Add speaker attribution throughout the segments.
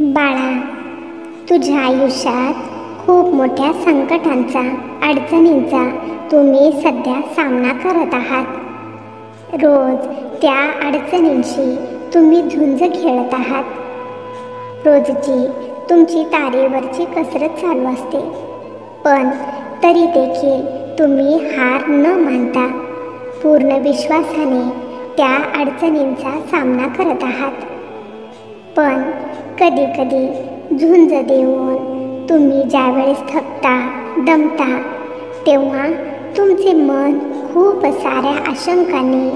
Speaker 1: बाळा, तुझ्या आयुष्यात खूप मोठ्या संकटांचा, अडचणींचा तुम्ही सध्या सामना करत आहात. रोज त्या अडचणींशी तुम्ही झुंज खेळत आहात. रोजची तुमची तारेवरची कसरत चालू असते, पण तरी देखील तुम्ही हार न मानता पूर्ण विश्वासाने त्या अडचणींचा सामना करत आहात. पण कधी झुंज देऊन तुम्ही ज्यावेळेस थकता, दमता, तेव्हा तुमचे मन खूप साऱ्या आशंकांनी,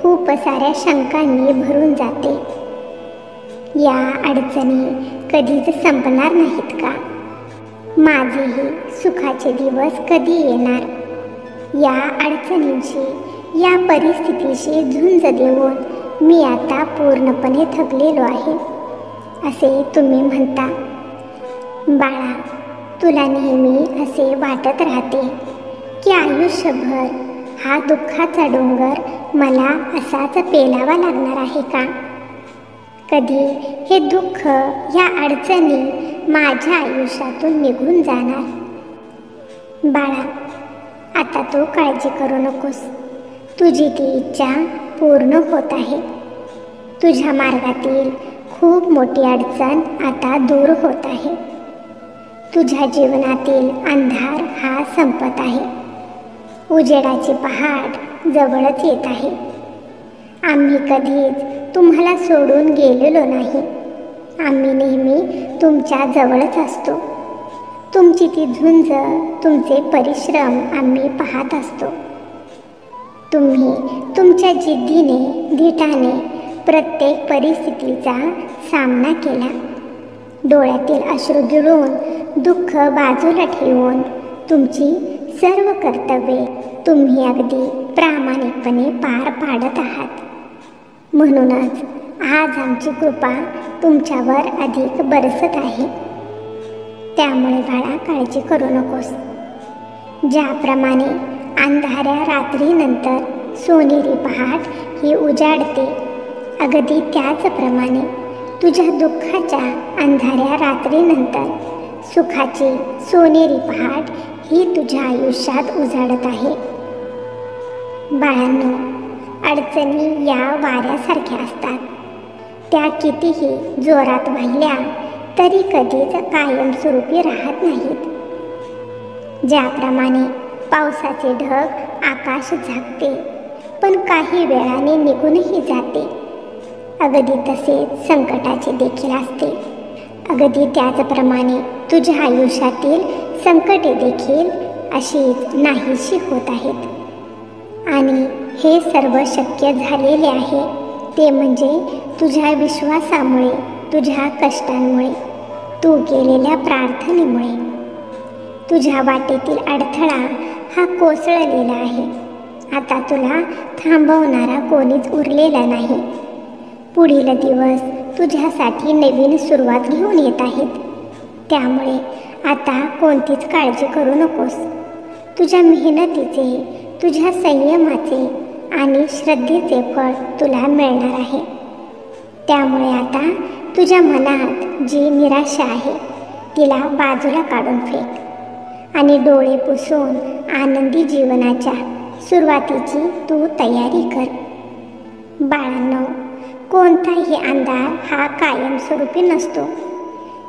Speaker 1: खूप साऱ्या शंकांनी भरून जाते. या अडचणी कधीच संपणार नाहीत का? माझेही सुखाचे दिवस कधी येणार? या अडचणींशी, या परिस्थितीशी झुंज देऊन मी आता पूर्णपणे थकलेलो आहे, असे तुम्ही म्हणता. बाळा, तुला नेहमी असे वाटत राहते की आयुष्यभर हा दुःखाचा डोंगर मला असाच पेलावा लागणार आहे का? कधी हे दुःख, या अडचणी माझ्या आयुष्यातून निघून जाणार? बाळा, आता तू काळजी करू नकोस. तुझी ती इच्छा पूर्ण होत आहे. तुझ्या मार्गातील खूप मोठी अडचण आता दूर होत आहे. तुझ्या जीवनातील अंधार हा संपत आहे. उजेडाची पहाट जवळच येत आहे. आम्ही कधीच तुम्हाला सोडून गेलेलो नाही. आम्ही नेहमी तुमच्या जवळच असतो. तुमची ती झुंज, तुमचे परिश्रम आम्ही पाहत असतो. तुम्ही तुमच्या जिद्दीने, धीटाने प्रत्येक परिस्थितीचा सामना केला. डोळ्यातील अश्रू गिळून, दुःख बाजूला ठेवून तुमची सर्व कर्तव्ये तुम्ही अगदी प्रामाणिकपणे पार पाडत आहात. म्हणूनच आज आमची कृपा तुमच्यावर अधिक बरसत आहे. त्यामुळे बाळा, काळजी करू नकोस. ज्याप्रमाणे अंधाऱ्या रात्रीनंतर सोनेरी पहाट ही उजाडते, अगदी त्याचप्रमाणे तुझ्या दुःखाच्या अंधाऱ्या रात्रीनंतर सुखाची सोनेरी पहाट ही तुझ्या आयुष्यात उजाडत आहे. बाळांनो, अडचणी या वाऱ्यासारख्या असतात. त्या कितीही जोरात वाहिल्या तरी कधीच कायमस्वरूपी राहत नाहीत. ज्याप्रमाणे पावसाचे ढग आकाश झाकते, पण काही वेळाने निघूनही जाते, अगदी तसेच संकटाचे देखील असते. अगदी त्याचप्रमाणे तुझ्या आयुष्यातील संकटे देखील अशीच नाहीशी होत आहेत. आणि हे सर्व शक्य झालेले आहे ते म्हणजे तुझ्या विश्वासामुळे, तुझ्या कष्टांमुळे, तू केलेल्या प्रार्थनेमुळे. तुझ्या वाटेतील अडथळा हा कोसळलेला आहे. आता तुला थांबवणारा कोणीच उरलेला नाही. पुढील दिवस तुझ्यासाठी नवीन सुरुवात घेऊन येत आहेत. त्यामुळे आता कोणतीच काळजी करू नकोस. तुझ्या मेहनतीचे, तुझ्या संयमाचे आणि श्रद्धेचे फळ तुला मिळणार आहे. त्यामुळे आता तुझ्या मनात जी निराशा आहे तिला बाजूला काढून फेक आणि डोळे पुसून आनंदी जीवनाच्या सुरुवातीची तू तयारी कर. बाळांनो, कोणताही अंधार हा कायमस्वरूपी नसतो.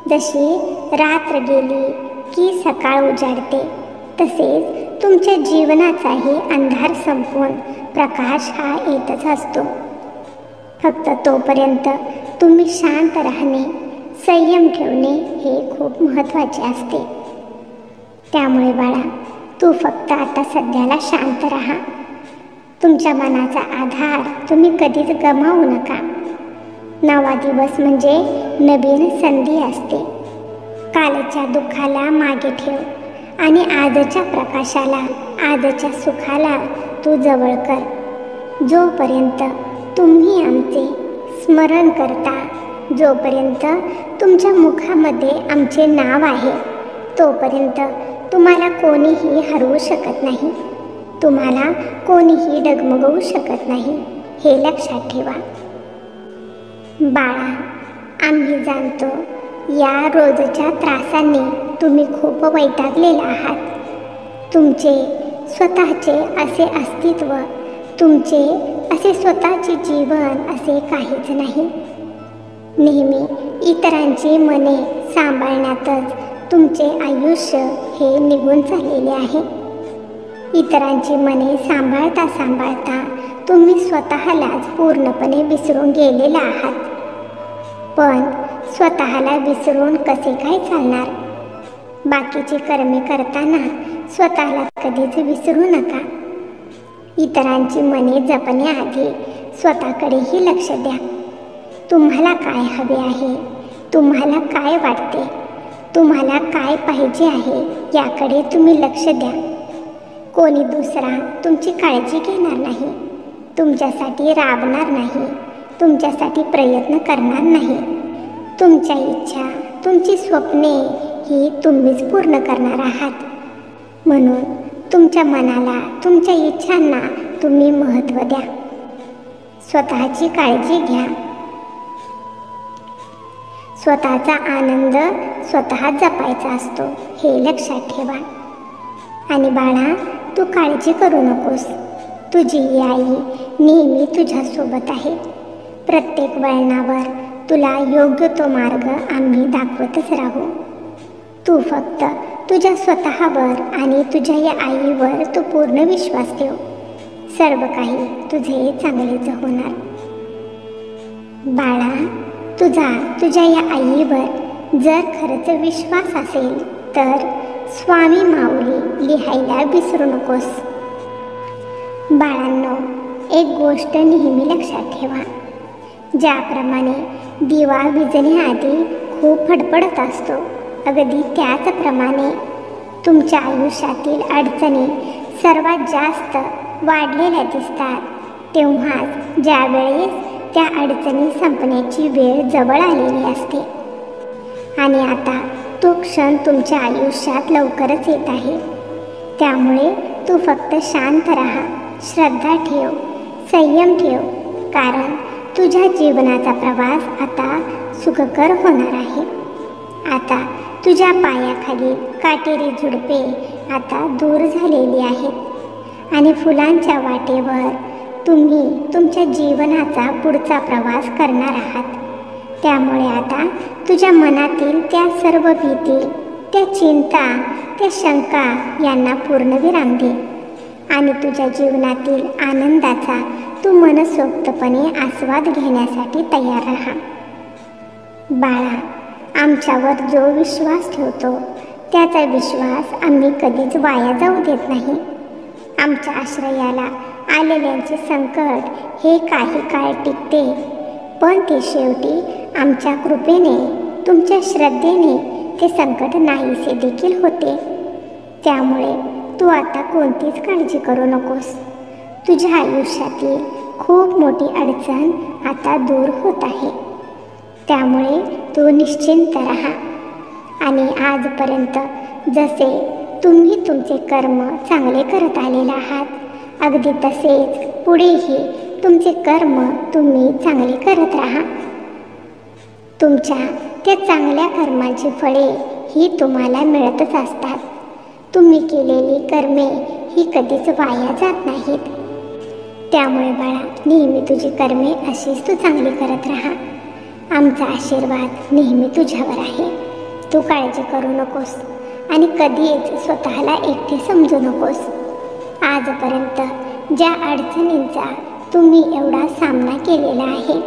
Speaker 1: जशी रात्र गेली की सकाळ उजाडते, तसेच तुमच्या जीवनाचाही अंधार संपून प्रकाश हा येतच असतो. फक्त तोपर्यंत तुम्ही शांत राहणे, संयम ठेवणे हे खूप महत्त्वाचे असते. त्यामुळे बाळा, तू फक्त आता सध्याला शांत राहा. तुमच्या मनाचा आधार तुम्ही कधीच गमावू नका. नवा दिवस म्हणजे नवीन संधी असते. कालच्या दुःखाला मागे ठेव आणि आजच्या प्रकाशाला, आजच्या सुखाला तू जवळ कर. जोपर्यंत तुम्ही आमचे स्मरण करता, जोपर्यंत तुमच्या मुखामध्ये आमचे नाव आहे, तोपर्यंत तुम्हाला कोणीही हरवू शकत नाही. तुम्हाला कोणीही डगमगवू शकत नाही, हे लक्षात ठेवा. बाळा, आम्ही जाणतो या रोजच्या त्रासांनी तुम्ही खूप वैतागलेला आहात. तुमचे स्वतःचे असे अस्तित्व, तुमचे असे स्वतःचे जीवन असे काहीच नाही. नेहमी इतरांची मने सांभाळण्यातच तुमचे आयुष्य हे निघून चाललेले आहे. इतरांची मने सांभाळता सांभाळता तुम्ही स्वतःलाच पूर्णपणे विसरून गेलेला आहात. पण स्वतःला विसरून कसे काय चालणार? बाकीची कर्मे करताना स्वतःला कधीच विसरू नका. इतरांची मने जपण्याआधी स्वतःकडेही लक्ष द्या. तुम्हाला काय हवे आहे, तुम्हाला काय वाटते, तुम्हाला काय पाहिजे आहे याकडे तुम्ही लक्ष द्या. कोणी दुसरा तुमची काळजी घेणार नाही, तुमच्यासाठी राबणार नाही, तुमच्यासाठी प्रयत्न करणार नाही. तुमच्या इच्छा, तुमची स्वप्ने ही तुम्हीच पूर्ण करणार आहात. म्हणून तुमच्या मनाला, तुमच्या इच्छांना तुम्ही महत्त्व द्या. स्वतःची काळजी घ्या. स्वतःचा आनंद स्वतः जपायचा असतो हे लक्षात ठेवा. आणि बाळा, तू काळजी करू नकोस. तुझी आई नेहमी तुझ्यासोबत आहे. प्रत्येक वळणावर तुला योग्य तो मार्ग आम्ही दाखवतच राहू. तू फक्त तुझ्या स्वतःवर आणि तुझ्या या आईवर तू पूर्ण विश्वास ठेव. सर्व काही तुझे चांगलेच होणार. बाळा, तुझ्या या आईवर जर खरंच विश्वास असेल तर स्वामी माऊली लिहायला विसरू नकोस. बाळांनो, एक गोष्ट नेहमी लक्षात ठेवा. ज्याप्रमाणे दिवा विझण्याआधी खूप फडफडत असतो, अगदी त्याचप्रमाणे तुमच्या आयुष्यातील अडचणी सर्वात जास्त वाढलेल्या दिसतात तेव्हाच ज्यावेळेस त्या अडचणी संपण्याची वेळ जवळ आलेली असते. आणि आता तो क्षण तुमच्या आयुष्यात लवकरच येत आहे. त्यामुळे तू फक्त शांत राहा, श्रद्धा ठेव, संयम ठेव. कारण तुझ्या जीवनाचा प्रवास आता सुखकर होणार आहे. आता तुझ्या पायाखाली काटेरी झुडपे आता दूर झालेली आहेत आणि फुलांच्या वाटेवर तुम्ही तुमच्या जीवनाचा पुढचा प्रवास करणार आहात. त्यामुळे आता तुझ्या मनातील त्या सर्व भीती, त्या चिंता, त्या शंका यांना पूर्णविराम दे आणि तुझ्या जीवनातील आनंदाचा तू मनसोक्तपणे आस्वाद घेण्यासाठी तयार राहा. बाळा, आमच्यावर जो विश्वास ठेवतो त्याचा विश्वास आम्ही कधीच वाया जाऊ देत नाही. आमच्या आश्रयाला आलेल्यांचे संकट हे काही काळ टिकते, पण ते शेवटी आमच्या कृपेने, तुमच्या श्रद्धेने ते संकट नाहीसे देखील होते. त्यामुळे तू आता कोणतीच काळजी करू नकोस. तुझ्या आयुष्यातील खूप मोठी अडचण आता दूर होत आहे. त्यामुळे तू निश्चिंत राहा आणि आजपर्यंत जसे तुम्ही तुमचे कर्म चांगले करत आलेले आहात, अगदी तसेच पुढेही तुमचे कर्म तुम्ही चांगले करत राहा. तुमच्या त्या चांगल्या कर्मांची फळे ही तुम्हाला मिळतच असतात. तुम्ही केलेली कर्मे ही कधीच वाया जात नाहीत. त्यामुळे बाळा, नेहमी तुझी कर्मे अशीच तू चांगली करत राहा. आमचा आशीर्वाद नेहमी तुझ्यावर आहे. तू काळजी करू नकोस आणि कधीच स्वतःला एकटे समजू नकोस. आजपर्यंत ज्या अडचणींचा तुम्ही एवढा सामना केलेला आहे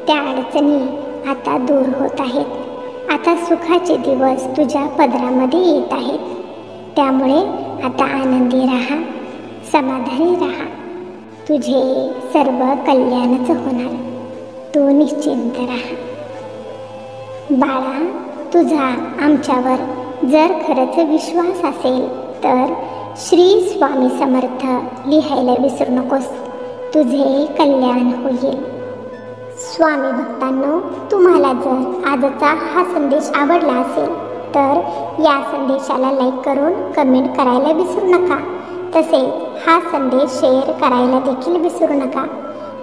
Speaker 1: त्या अडचणी आता दूर होत आहेत. आता सुखाचे दिवस तुझ्या पदरामध्ये येत आहेत. त्यामुळे आता आनंदी राहा, समाधानी राहा. तुझे सर्व कल्याणच होणार. तू निश्चिंत राहा. बाळा, तुझा आमच्यावर जर खरंच विश्वास असेल तर श्री स्वामी समर्थ लिहायला विसरू नकोस. तुझे कल्याण होईल. स्वामी भक्तांनो, तुम्हाला जर आजचा हा संदेश आवडला असेल तर या संदेशाला लाईक करून कमेंट करायला विसरू नका. तसेच हा संदेश शेअर करायला देखील विसरू नका.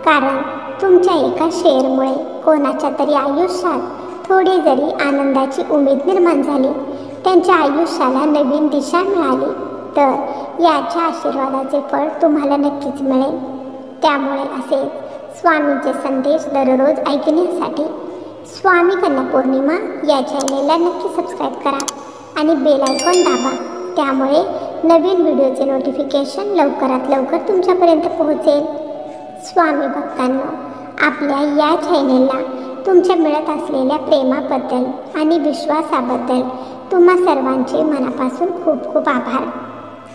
Speaker 1: कारण तुमच्या एका शेअरमुळे कोणाच्या तरी आयुष्यात थोडी जरी आनंदाची उमेद निर्माण झाली, त्यांच्या आयुष्याला नवीन दिशा मिळाली, तर याच्या आशीर्वादाचे फळ तुम्हाला नक्कीच मिळेल. त्यामुळे असे स्वामींचे संदेश दररोज ऐकण्यासाठी स्वामी कन्या पौर्णिमा या चॅनेलला नक्की सबस्क्राईब करा आणि बेल आयकॉन दाबा. त्यामुळे नवीन व्हिडिओचे नोटिफिकेशन लवकरात लवकर तुमच्यापर्यंत पोहोचेल. स्वामी भक्तांनो, आपल्या या चॅनेलला तुमच्या मिळत असलेल्या प्रेमाबद्दल आणि विश्वासाबद्दल तुम्हा सर्वांचे मनापासून खूप खूप आभार.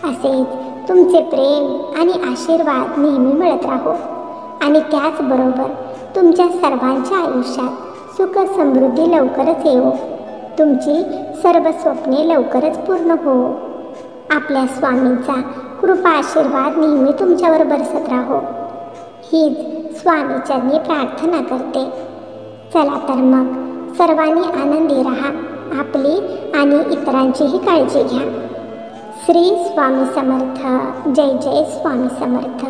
Speaker 1: असेच तुमचे प्रेम आणि आशीर्वाद नेहमी मिळत राहो आणि त्याचबरोबर तुमच्या सर्वांच्या आयुष्यात सुख समृद्धी लवकरच येवो. तुमची सर्व स्वप्ने लवकरच पूर्ण हो. आपल्या स्वामींचा कृपा आशीर्वाद नेहमी तुमच्यावर बरसत राहो, हीच स्वामीचरणी प्रार्थना करते. चला तर मग सर्वांनी आनंदी राहा, आपली आणि इतरांचीही काळजी घ्या. श्री स्वामी समर्थ. जय जय स्वामी समर्थ.